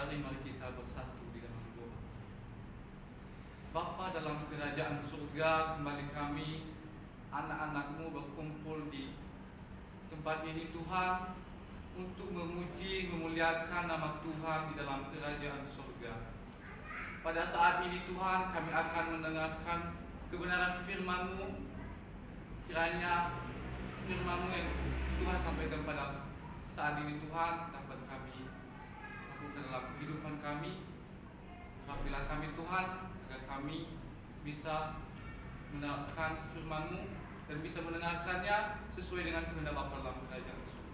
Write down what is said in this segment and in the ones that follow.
Mari kita bersatu di dalam doa. Bapa dalam kerajaan surga, kembali kami anak-anak-Mu berkumpul di tempat ini Tuhan, untuk memuji, memuliakan nama Tuhan di dalam kerajaan surga. Pada saat ini Tuhan, kami akan mendengarkan kebenaran firman-Mu. Kiranya firman-Mu yang Tuhan sampaikan pada saat ini Tuhan dapat kami lakukan dalam kehidupan kami. Urapilah kami Tuhan, agar kami bisa mendengarkan firman-Mu dan bisa mendengarkannya sesuai dengan kehendak Bapa dalam kerajaan surga.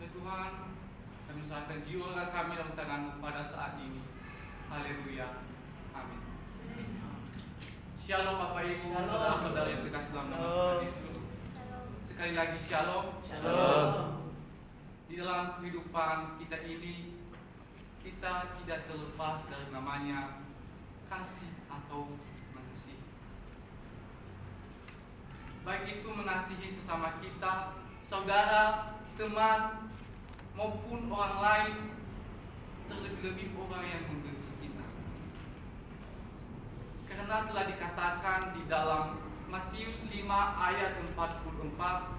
Ya Tuhan, kami serahkan jiwa kami dalam tangan-Mu pada saat ini. Haleluya. Amin. Shalom Bapak Ibu, saudara-saudara yang terkasih dalam nama Tuhan Yesus. Sekali lagi shalom. Shalom. Di dalam kehidupan kita ini, kita tidak terlepas dari namanya kasih atau mengasihi. Baik itu mengasihi sesama kita, saudara, teman, maupun orang lain, terlebih-lebih orang yang membenci kita. Karena telah dikatakan di dalam Matius 5 ayat 44,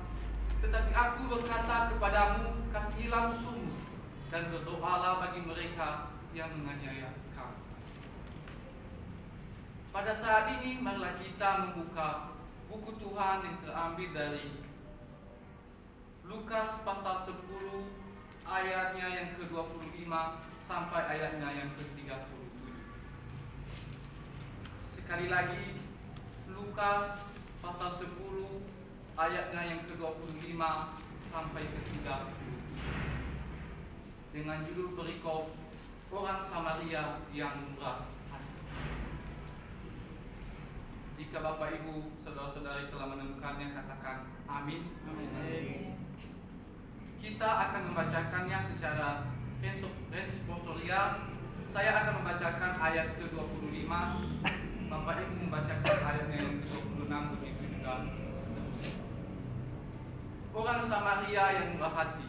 tetapi aku berkata kepadamu, kasihilah musuhmu dan berdoalah bagi mereka yang menganiaya kamu. Pada saat ini marilah kita membuka buku Tuhan yang terambil dari Lukas pasal 10 ayatnya yang ke-25 sampai ayatnya yang ke-37. Sekali lagi, Lukas pasal 10 ayatnya yang ke-25 sampai ke-37 dengan judul perikop orang Samaria yang murah hati. Jika Bapak Ibu saudara-saudari telah menemukannya, katakan amin. Amin. Kita akan membacakannya secara responsorial. Saya akan membacakan ayat ke-25, Bapak Ibu membacakan ayatnya yang ke-26, begitu juga seterusnya. Orang Samaria yang murah hati.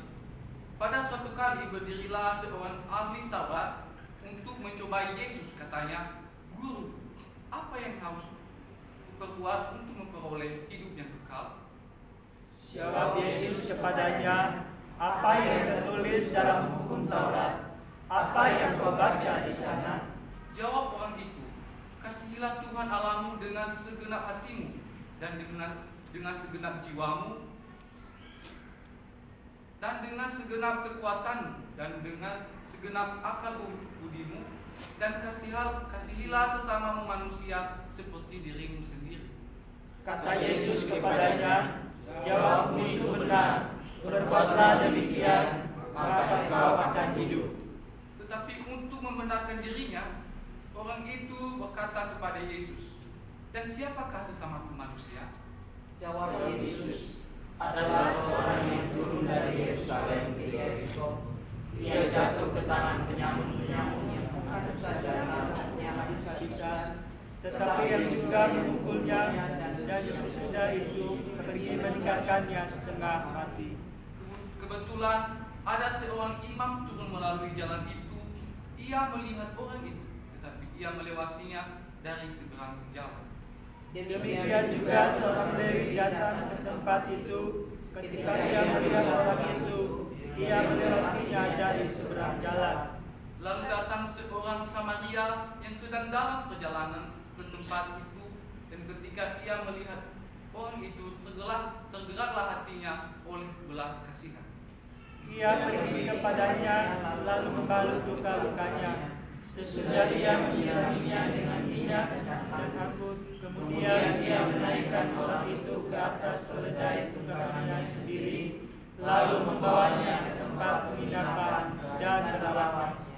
Pada suatu kali berdirilah seorang ahli Taurat untuk mencobai Yesus. Katanya, Guru, apa yang harus kuperbuat untuk memperoleh hidup yang kekal? Jawab Yesus kepadanya, apa yang tertulis dalam hukum Taurat? Apa yang kau baca di sana? Jawab orang itu, kasihilah Tuhan Allahmu dengan segenap hatimu dan dengan segenap jiwamu dan dengan segenap kekuatanmu dan dengan segenap akal budimu, dan kasihilah sesamamu manusia seperti dirimu sendiri. Kata Yesus kepadanya, jawabmu itu benar, berbuatlah demikian, maka kau akan hidup. Tetapi untuk membenarkan dirinya, orang itu berkata kepada Yesus, dan siapakah sesamaku manusia? Jawab Yesus, Adalah seorang yang turun dari Yerusalem ke Yeriko. Ia jatuh ke tangan penyamun-penyamun yang bukan saja melihatnya habis-habisan, tetapi yang juga memukulnya, dan sesudah itu pergi meninggalkannya setengah mati. Kebetulan ada seorang imam turun melalui jalan itu. Ia melihat orang itu, tetapi ia melewatinya dari seberang jalan. Demikian juga seorang Lewi datang ke tempat itu. Ketika ia melihat orang itu, ia melewatinya dari seberang jalan. Lalu datang seorang Samaria yang sedang dalam perjalanan ke tempat itu, dan ketika ia melihat orang itu, tergeraklah hatinya oleh belas kasihan. Ia pergi kepadanya, lalu membalut luka-lukanya. Sesudah ia menyiraminya dengan minyak dan anggur, kemudian ia menaikkan orang itu ke atas keledai tunggangannya sendiri, lalu membawanya ke tempat penginapan dan merawatnya.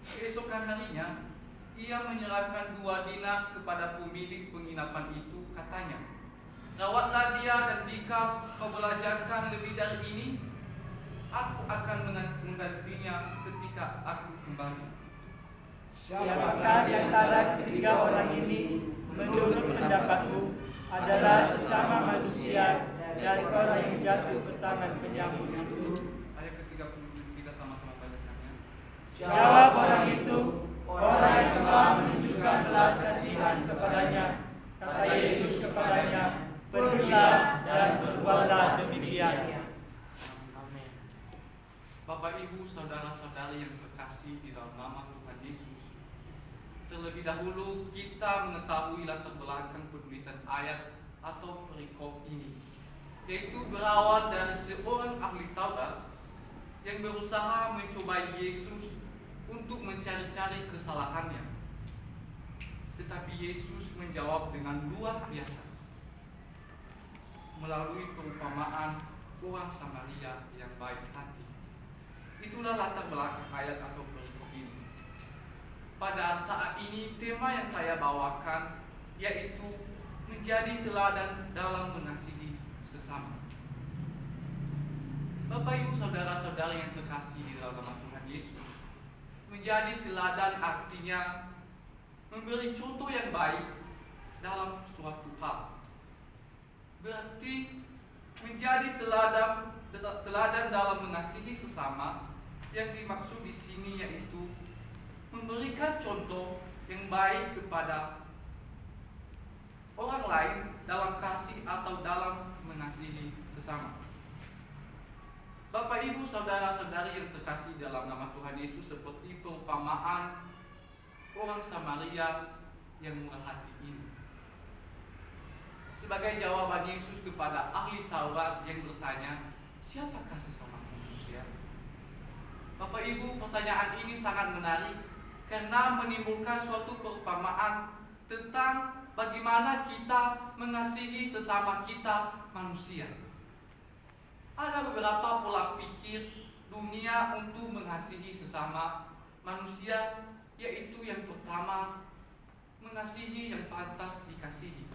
Keesokan harinya, ia menyerahkan 2 dinar kepada pemilik penginapan itu. Katanya, rawatlah dia, dan jika kau belajarkan lebih dari ini, aku akan menggantinya ketika aku kembali. Siapakah di antara ketiga orang ini menurut pendapatmu adalah sesama manusia dari orang yang jatuh ke tangan penyamun itu? Ayat ke-37 kita sama-sama bacakannya. Jawab Bapak, Ibu, saudara-saudari yang terkasih di dalam nama Tuhan Yesus, terlebih dahulu kita mengetahui latar belakang penulisan ayat atau perikop ini, yaitu berawal dari seorang ahli Taurat yang berusaha mencobai Yesus untuk mencari-cari kesalahannya. Tetapi Yesus menjawab dengan luar biasa melalui perumpamaan orang Samaria yang baik hati. Itulah latar belakang ayat atau perikop ini. Pada saat ini tema yang saya bawakan yaitu menjadi teladan dalam mengasihi sesama. Bapak, Ibu, saudara-saudari yang terkasih di dalam nama Tuhan Yesus, menjadi teladan artinya memberi contoh yang baik dalam suatu hal. Berarti menjadi teladan dalam mengasihi sesama, yang dimaksud di sini yaitu memberikan contoh yang baik kepada orang lain dalam kasih atau dalam mengasihi sesama. Bapak, Ibu, saudara-saudari yang terkasih dalam nama Tuhan Yesus, seperti perumpamaan orang Samaria yang murah hati ini. Sebagai jawaban Yesus kepada ahli Taurat yang bertanya, siapakah sesama manusia? Bapak, Ibu, pertanyaan ini sangat menarik karena menimbulkan suatu perumpamaan tentang bagaimana kita mengasihi sesama kita manusia. Ada beberapa pola pikir dunia untuk mengasihi sesama manusia, yaitu yang pertama, mengasihi yang pantas dikasihi.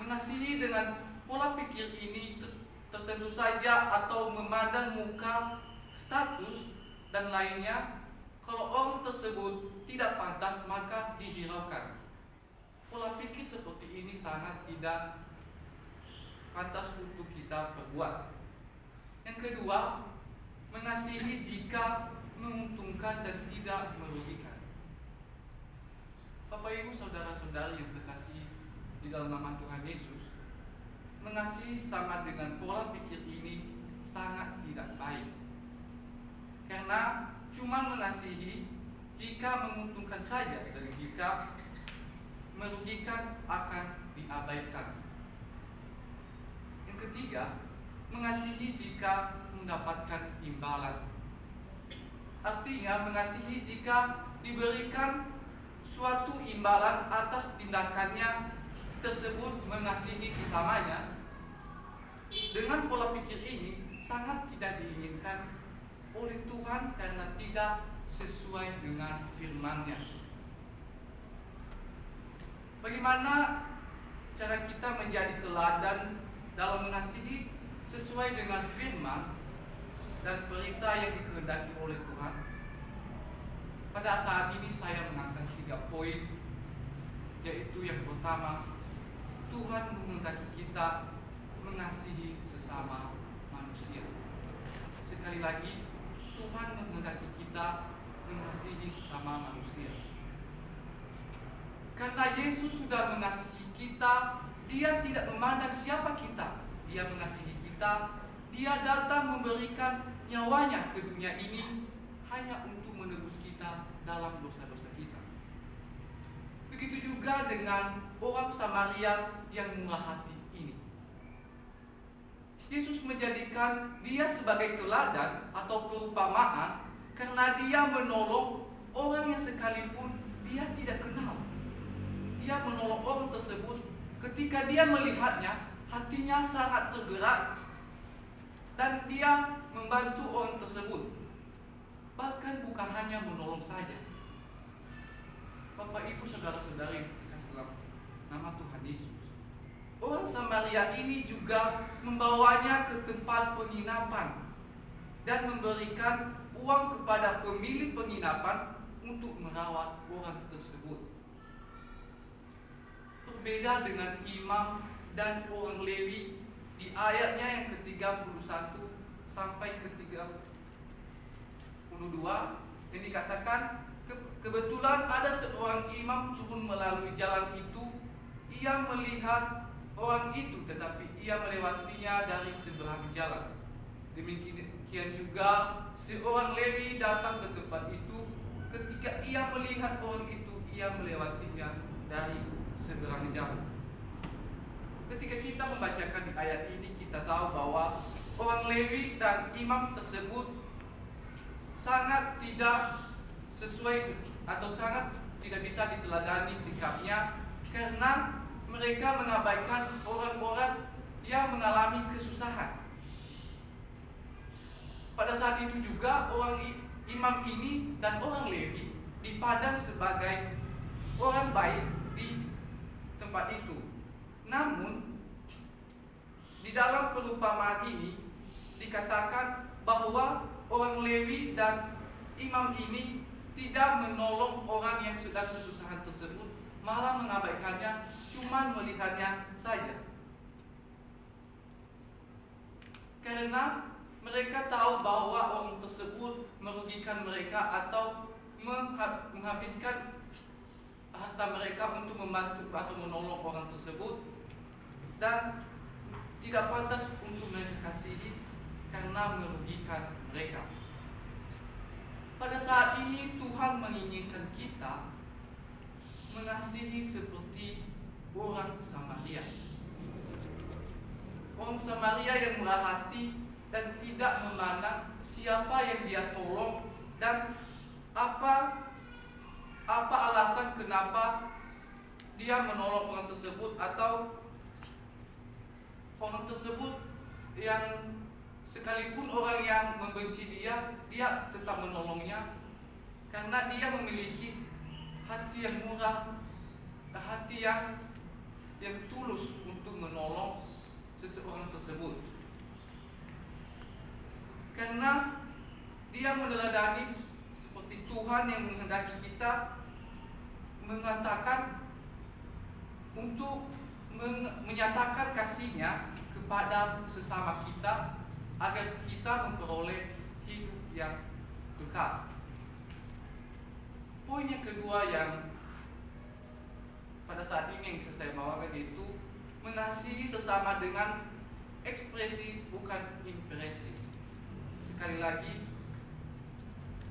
Mengasihi dengan pola pikir ini tertentu saja atau memandang muka, status, dan lainnya. Kalau orang tersebut tidak pantas, maka dihiraukan. Pola pikir seperti ini sangat tidak pantas untuk kita perbuat. Yang kedua, mengasihi jika menguntungkan dan tidak merugikan. Bapak, Ibu, saudara-saudari yang terkasih di dalam nama Tuhan Yesus, mengasihi sama dengan pola pikir ini sangat tidak baik. Karena cuma mengasihi jika menguntungkan saja dan jika merugikan akan diabaikan. Yang ketiga, mengasihi jika mendapatkan imbalan. Artinya mengasihi jika diberikan suatu imbalan atas tindakannya tersebut mengasihi sesamanya. Dengan pola pikir ini sangat tidak diinginkan oleh Tuhan karena tidak sesuai dengan firman-Nya. Bagaimana cara kita menjadi teladan dalam mengasihi sesuai dengan firman dan perintah yang dikehendaki oleh Tuhan? Pada saat ini saya mengangkat 3 poin, yaitu yang pertama, Tuhan menghendaki kita mengasihi sesama manusia. Sekali lagi, Tuhan menghendaki kita mengasihi sesama manusia. Karena Yesus sudah mengasihi kita, Dia tidak memandang siapa kita. Dia mengasihi kita, Dia datang memberikan nyawanya ke dunia ini hanya untuk menebus kita dalam dosa-dosa kita. Begitu juga dengan orang Samaria yang murah hati ini. Yesus menjadikan dia sebagai teladan atau perumpamaan karena dia menolong orang yang sekalipun dia tidak kenal. Dia menolong orang tersebut ketika dia melihatnya, hatinya sangat tergerak dan dia membantu orang tersebut. Bahkan bukan hanya menolong saja. Bapak, Ibu, saudara-saudari yang terkasih dalam nama Tuhan Yesus, orang Samaria ini juga membawanya ke tempat penginapan dan memberikan uang kepada pemilik penginapan untuk merawat orang tersebut. Berbeda dengan imam dan orang Lewi di ayatnya yang ke-31 sampai ke-32 yang dikatakan, kebetulan ada seorang imam turun melalui jalan itu. Ia melihat orang itu, tetapi ia melewatinya dari seberang jalan. Demikian juga seorang Lewi datang ke tempat itu. Ketika ia melihat orang itu, ia melewatinya dari seberang jauh. Ketika kita membacakan di ayat ini, kita tahu bahwa orang Lewi dan imam tersebut sangat tidak sesuai atau sangat tidak bisa diteladani sikapnya, karena mereka mengabaikan orang-orang yang mengalami kesusahan. Pada saat itu juga orang imam ini dan orang Lewi dipandang sebagai orang baik di tempat itu. Namun di dalam perumpamaan ini dikatakan bahwa orang Lewi dan imam ini tidak menolong orang yang sedang kesusahan tersebut, malah mengabaikannya, cuma melihatnya saja. Karena mereka tahu bahwa orang tersebut merugikan mereka atau menghabiskan harta mereka untuk membantu atau menolong orang tersebut, dan tidak pantas untuk mereka kasihi karena merugikan mereka. Pada saat ini Tuhan menginginkan kita mengasihi seperti orang Samaria. Orang Samaria yang murah hati dan tidak memandang siapa yang dia tolong dan apa alasan kenapa dia menolong orang tersebut, atau orang tersebut yang sekalipun orang yang membenci dia tetap menolongnya, karena dia memiliki hati yang murah, hati yang tulus untuk menolong seseorang tersebut. Karena dia meneladani seperti Tuhan yang menghendaki kita mengatakan untuk menyatakan kasih-Nya kepada sesama kita agar kita memperoleh hidup yang kekal. Poin yang kedua yang pada saat ini yang bisa saya bawakan yaitu mengasihi sesama dengan ekspresi bukan impresi. Sekali lagi,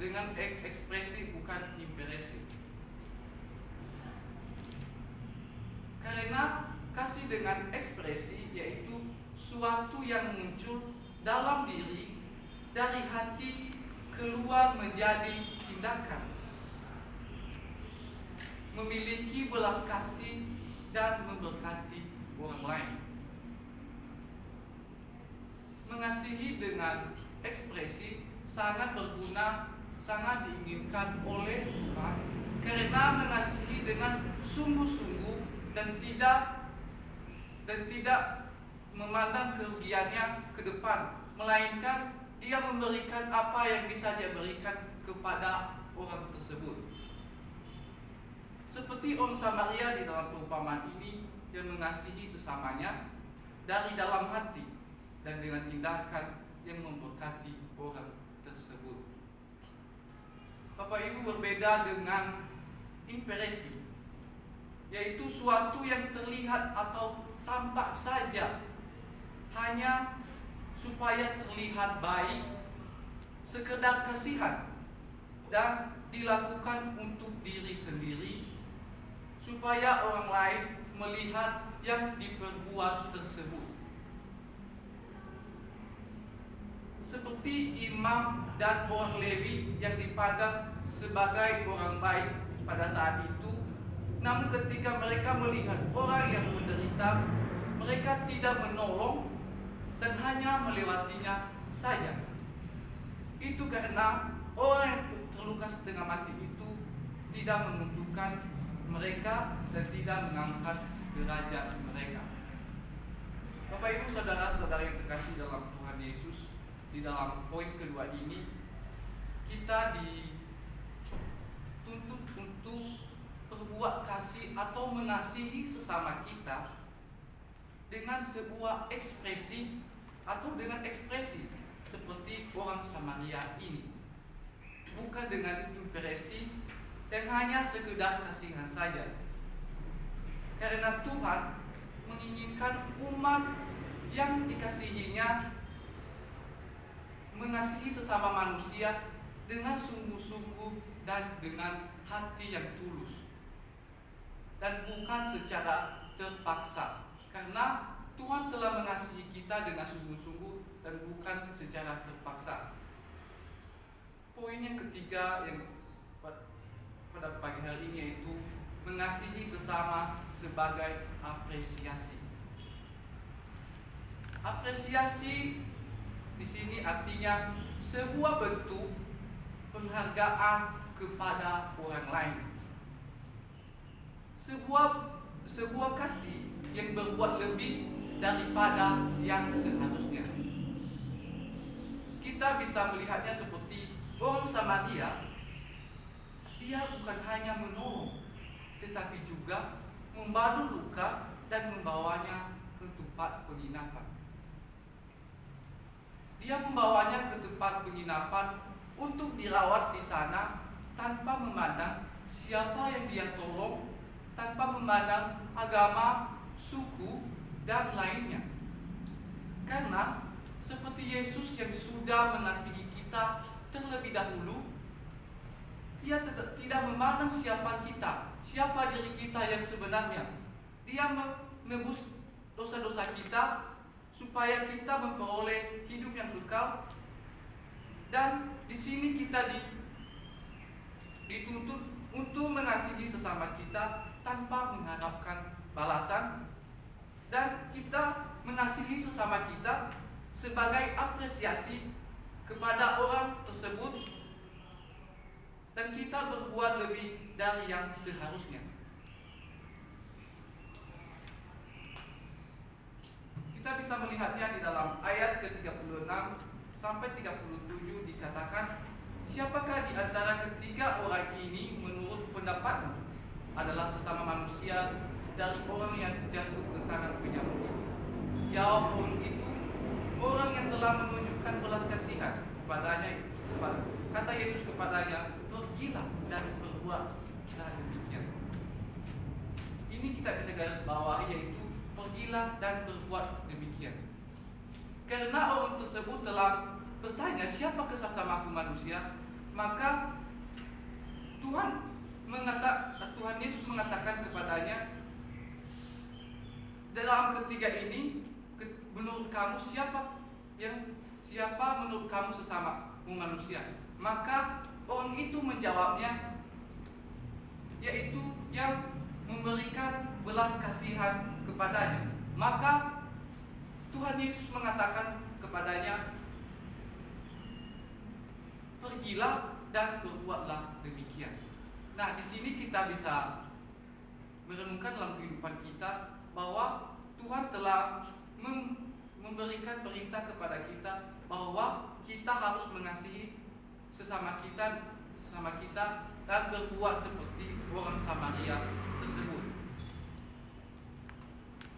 dengan ekspresi bukan impresi. Karena kasih dengan ekspresi yaitu suatu yang muncul dalam diri, dari hati keluar menjadi tindakan, memiliki belas kasih dan memberkati orang lain. Mengasihi dengan ekspresi sangat berguna, sangat diinginkan oleh Tuhan, karena mengasihi dengan sungguh-sungguh dan tidak memandang kerugiannya ke depan, melainkan dia memberikan apa yang bisa dia berikan kepada orang tersebut. Seperti orang Samaria di dalam perumpamaan ini yang mengasihi sesamanya dari dalam hati dan dengan tindakan yang memberkati orang tersebut. Bapak Ibu, berbeda dengan impresi, yaitu suatu yang terlihat atau tampak saja hanya supaya terlihat baik, sekedar kasihan, dan dilakukan untuk diri sendiri supaya orang lain melihat yang diperbuat tersebut. Seperti imam dan orang Lewi yang dipandang sebagai orang baik pada saat itu, namun ketika mereka melihat orang yang menderita, mereka tidak menolong dan hanya melewatinya saja. Itu karena orang yang terluka setengah mati itu tidak menentukan mereka dan tidak mengangkat derajat mereka. Bapak Ibu saudara-saudara yang terkasih dalam Tuhan Yesus, di dalam poin kedua ini kita dituntut untuk berbuat kasih atau mengasihi sesama kita dengan sebuah ekspresi atau dengan ekspresi seperti orang Samaria ini, bukan dengan impresi yang hanya sekedar kasihan saja. Karena Tuhan menginginkan umat yang dikasihinya mengasihi sesama manusia dengan sungguh-sungguh dan dengan hati yang tulus, dan bukan secara terpaksa, karena Tuhan telah mengasihi kita dengan sungguh-sungguh dan bukan secara terpaksa. Poin yang ketiga yang pada pagi hari ini yaitu mengasihi sesama sebagai apresiasi. Apresiasi di sini artinya sebuah bentuk penghargaan kepada orang lain. Sebuah kasih yang berbuat lebih daripada yang seharusnya. Kita bisa melihatnya seperti orang Samaria. Dia bukan hanya menolong, tetapi juga membasuh luka dan membawanya ke tempat penginapan. Dia membawanya ke tempat penginapan untuk dirawat di sana tanpa memandang siapa yang dia tolong, tanpa memandang agama, suku, dan lainnya. Karena seperti Yesus yang sudah mengasihi kita terlebih dahulu, Dia tidak memandang siapa kita, siapa diri kita yang sebenarnya. Dia menebus dosa-dosa kita supaya kita memperoleh hidup yang kekal. Dan di sini kita dituntut untuk mengasihi sesama kita tanpa mengharapkan balasan, dan kita mengasihi sesama kita sebagai apresiasi kepada orang tersebut, dan kita berbuat lebih dari yang seharusnya. Kita bisa melihatnya di dalam ayat ke-36 sampai 37 dikatakan, siapakah di antara ketiga orang ini menurut pendapatmu adalah sesama manusia dari orang yang jatuh ke tangan penyamuk itu? Jawab orang itu, orang yang telah menunjukkan belas kasihan kepadanya. Kata Yesus kepadanya, pergilah dan berbuatlah demikian. Ini kita bisa garis bawahi, yaitu pergilah dan berbuat demikian. Karena orang tersebut telah bertanya, siapa sesamaku manusia? Maka Tuhan Yesus mengatakan kepadanya, dalam ketiga ini, menurut kamu siapa menurut kamu sesamamu manusia? Maka orang itu menjawabnya, yaitu yang memberikan belas kasihan kepadanya. Maka Tuhan Yesus mengatakan kepadanya, pergilah dan berbuatlah demikian. Nah, di sini kita bisa merenungkan dalam kehidupan kita bahwa Tuhan telah memberikan perintah kepada kita bahwa kita harus mengasihi sesama kita dan berbuat seperti orang Samaria tersebut.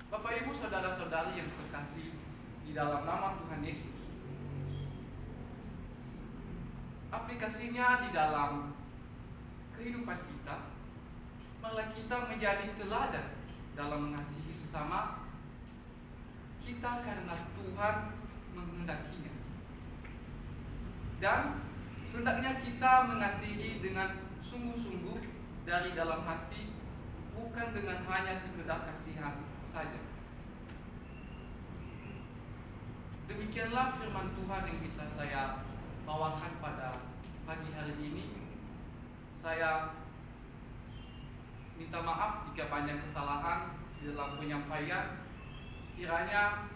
Bapak Ibu saudara-saudari yang terkasih di dalam nama Tuhan Yesus, aplikasinya di dalam kehidupan kita, malah kita menjadi teladan dalam mengasihi sesama kita karena Tuhan menghendakinya. Dan hendaknya kita mengasihi dengan sungguh-sungguh dari dalam hati, bukan dengan hanya sekedar kasihan saja. Demikianlah firman Tuhan yang bisa saya bawakan pada pagi hari ini. Saya minta maaf jika banyak kesalahan di dalam penyampaian. Kiranya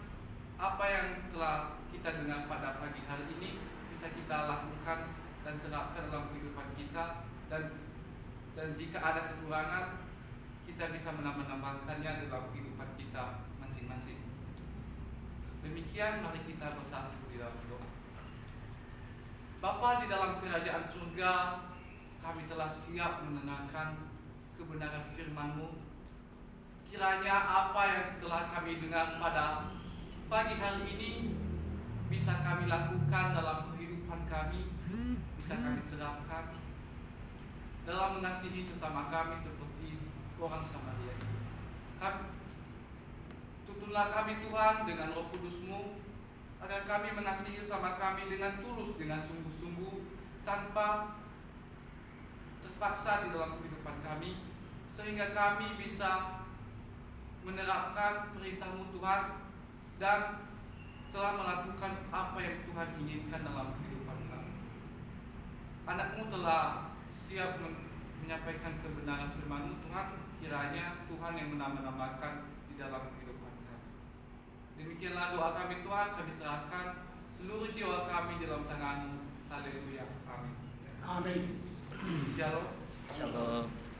apa yang telah kita dengar pada pagi hari ini bisa kita lakukan dan terapkan dalam kehidupan kita, dan jika ada kekurangan kita bisa menambahkannya dalam kehidupan kita masing-masing. Demikian, mari kita bersatu di dalam doa. Bapa di dalam kerajaan surga, kami telah siap mendengarkan kebenaran firman-Mu. Kiranya apa yang telah kami dengar pada pagi hari ini bisa kami lakukan dalam kehidupan kami, bisa kami terapkan dalam mengasihi sesama kami seperti orang Samaria. Tuntunlah kami Tuhan dengan Roh Kudus-Mu, agar kami mengasihi sesama kami dengan tulus, dengan sungguh-sungguh, tanpa terpaksa di dalam kehidupan kami, sehingga kami bisa menerapkan perintah-Mu Tuhan dan telah melakukan apa yang Tuhan inginkan dalam kehidupan kami. Anak-Mu telah siap menyampaikan kebenaran firman-Mu Tuhan, kiranya Tuhan yang menambah-nambahkan di dalam kehidupan kami. Demikianlah doa kami Tuhan, kami serahkan seluruh jiwa kami dalam tangan-Mu. Haleluya. Amin. Amin. Shalom. Shalom.